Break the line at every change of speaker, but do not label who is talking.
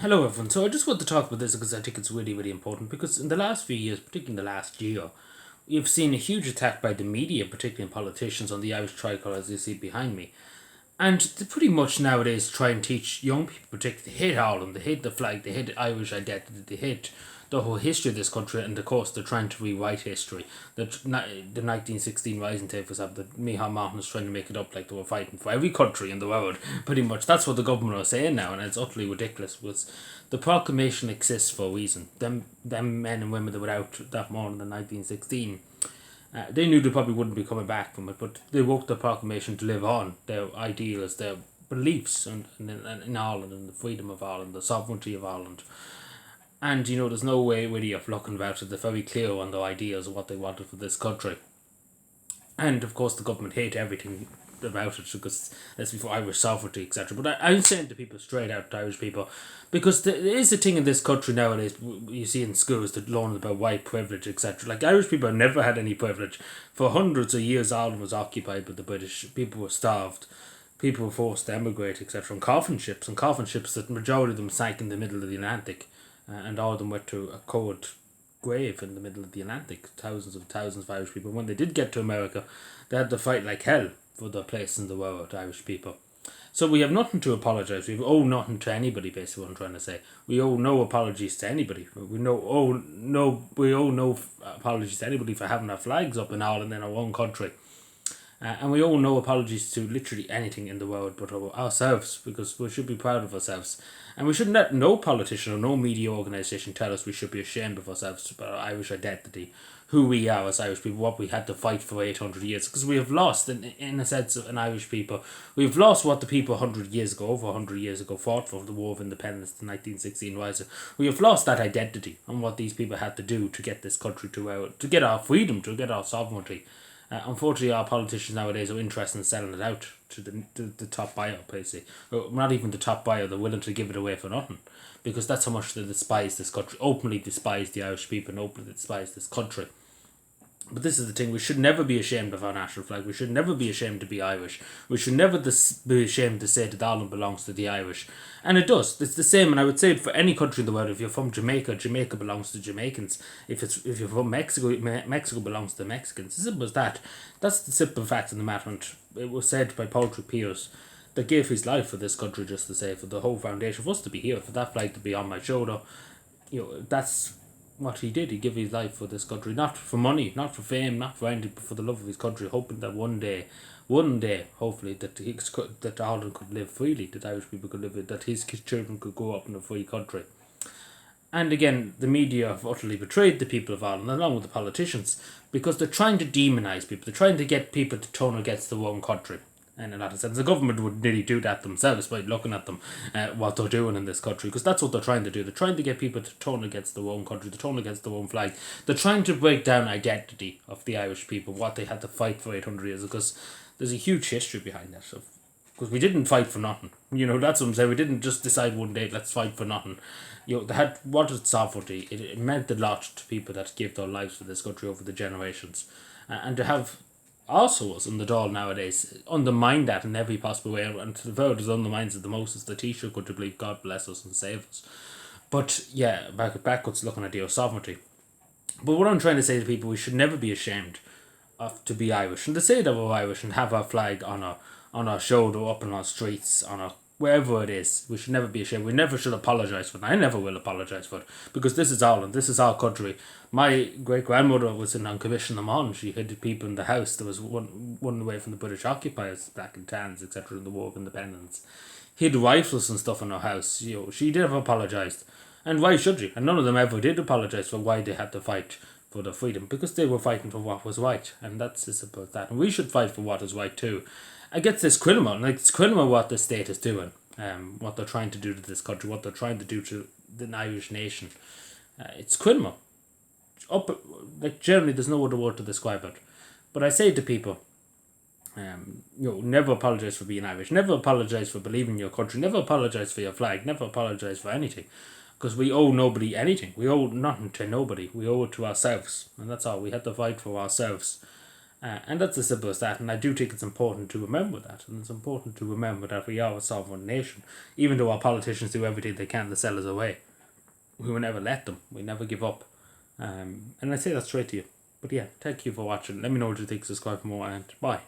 Hello, everyone. So I just want to talk about this because I think it's really, really important. Because in the last few years, particularly in the last year, you've seen a huge attack by the media, particularly politicians, on the Irish tricolour, as you see behind me. And they pretty much nowadays try and teach young people, particularly, they hate Ireland, they hate the flag, they hate Irish identity, they hate the whole history of this country, and of course they're trying to rewrite history. The 1916 Rising Tables have the Micheál Martin is trying to make it up like they were fighting for every country in the world. Pretty much that's what the government are saying now, and it's utterly ridiculous. Because the proclamation exists for a reason. Them men and women that were out that morning in 1916, they knew they probably wouldn't be coming back from it, but they wrote the proclamation to live on their ideals, their beliefs in Ireland and the freedom of Ireland, the sovereignty of Ireland. And there's no way really of looking about it. They're very clear on their ideas of what they wanted for this country. And of course, the government hate everything about it because that's before Irish sovereignty, etc. But I'm saying to people straight out, to Irish people, because there is a thing in this country nowadays you see in schools that learn about white privilege, etc. Like Irish people have never had any privilege. For hundreds of years, Ireland was occupied by the British. People were starved. People were forced to emigrate, etc. On coffin ships that the majority of them sank in the middle of the Atlantic, and all of them went to a cold grave in the middle of the Atlantic. Thousands of Irish people. When they did get to America, they had to fight like hell for their place in the world, Irish people. So we have nothing to apologise. We owe nothing to anybody. Basically, what I'm trying to say, we owe no apologies to anybody. We owe no apologies to anybody for having our flags up in Ireland in our own country. And we owe no apologies to literally anything in the world but ourselves, because we should be proud of ourselves. And we shouldn't let no politician or no media organisation tell us we should be ashamed of ourselves, about our Irish identity, who we are as Irish people, what we had to fight for 800 years. Because we have lost, in a sense, of an Irish people. We've lost what the people 100 years ago, over 100 years ago, fought for the War of Independence, the 1916 Rising. We have lost that identity and what these people had to do to get this country to get our freedom, to get our sovereignty. Unfortunately, our politicians nowadays are interested in selling it out to the top buyer, basically. Well, not even the top buyer, they're willing to give it away for nothing. Because that's how much they despise this country, openly despise the Irish people, and openly despise this country. But this is the thing, we should never be ashamed of our national flag. We should never be ashamed to be Irish. We should never be ashamed to say that Ireland belongs to the Irish. And it does. It's the same, and I would say it for any country in the world. If you're from Jamaica, Jamaica belongs to Jamaicans. If you're from Mexico, Mexico belongs to Mexicans. As simple as that. That's the simple fact of the matter. And it was said by Patrick Pierce that gave his life for this country, just to say, for the whole foundation, for us to be here, for that flag to be on my shoulder. That's what he did. He gave his life for this country, not for money, not for fame, not for anything, but for the love of his country, hoping that one day, hopefully, that Ireland could live freely, that Irish people could live, that his children could grow up in a free country. And again, the media have utterly betrayed the people of Ireland, along with the politicians, because they're trying to demonise people. They're trying to get people to turn against their own country. And in that sense, the government would nearly do that themselves by looking at them, what they're doing in this country, because that's what they're trying to do. They're trying to get people to turn against their own country, to turn against their own flag. They're trying to break down identity of the Irish people, what they had to fight for 800 years, because there's a huge history behind that. So, because we didn't fight for nothing. That's what I'm saying. We didn't just decide one day, let's fight for nothing. They had wanted sovereignty. It meant a lot to people that gave their lives for this country over the generations. And to have also us in the Dáil nowadays undermine that in every possible way, and to the world that undermines it the most is the Taoiseach, could you believe, God bless us and save us. But yeah, backwards looking at your sovereignty. But what I'm trying to say to people, we should never be ashamed of to be Irish, and to say that we're Irish and have our flag on our shoulder, up in our streets, on our wherever it is. We should never be ashamed. We never should apologise for it. I never will apologise for it, because this is Ireland. This is our country. My great grandmother was in on commission in Mon. She hid people in the house. There was one away from the British occupiers back in Tans, etc. in the War of Independence. Hid rifles and stuff in her house. She did have apologised. And why should she? And none of them ever did apologise for why they had to fight for their freedom, because they were fighting for what was right, and that's as simple as that. And we should fight for what is right too. I get this criminal, like it's criminal what the state is doing, what they're trying to do to this country, what they're trying to do to the Irish nation. It's criminal. Generally, there's no other word to describe it. But I say to people, never apologise for being Irish. Never apologise for believing in your country. Never apologise for your flag. Never apologise for anything. Because we owe nobody anything. We owe nothing to nobody. We owe it to ourselves. And that's all. We have to fight for ourselves. And that's as simple as that. And I do think it's important to remember that. And it's important to remember that we are a sovereign nation. Even though our politicians do everything they can to sell us away, we will never let them. We never give up. And I say that straight to you. But yeah, thank you for watching. Let me know what you think. Subscribe for more, and bye.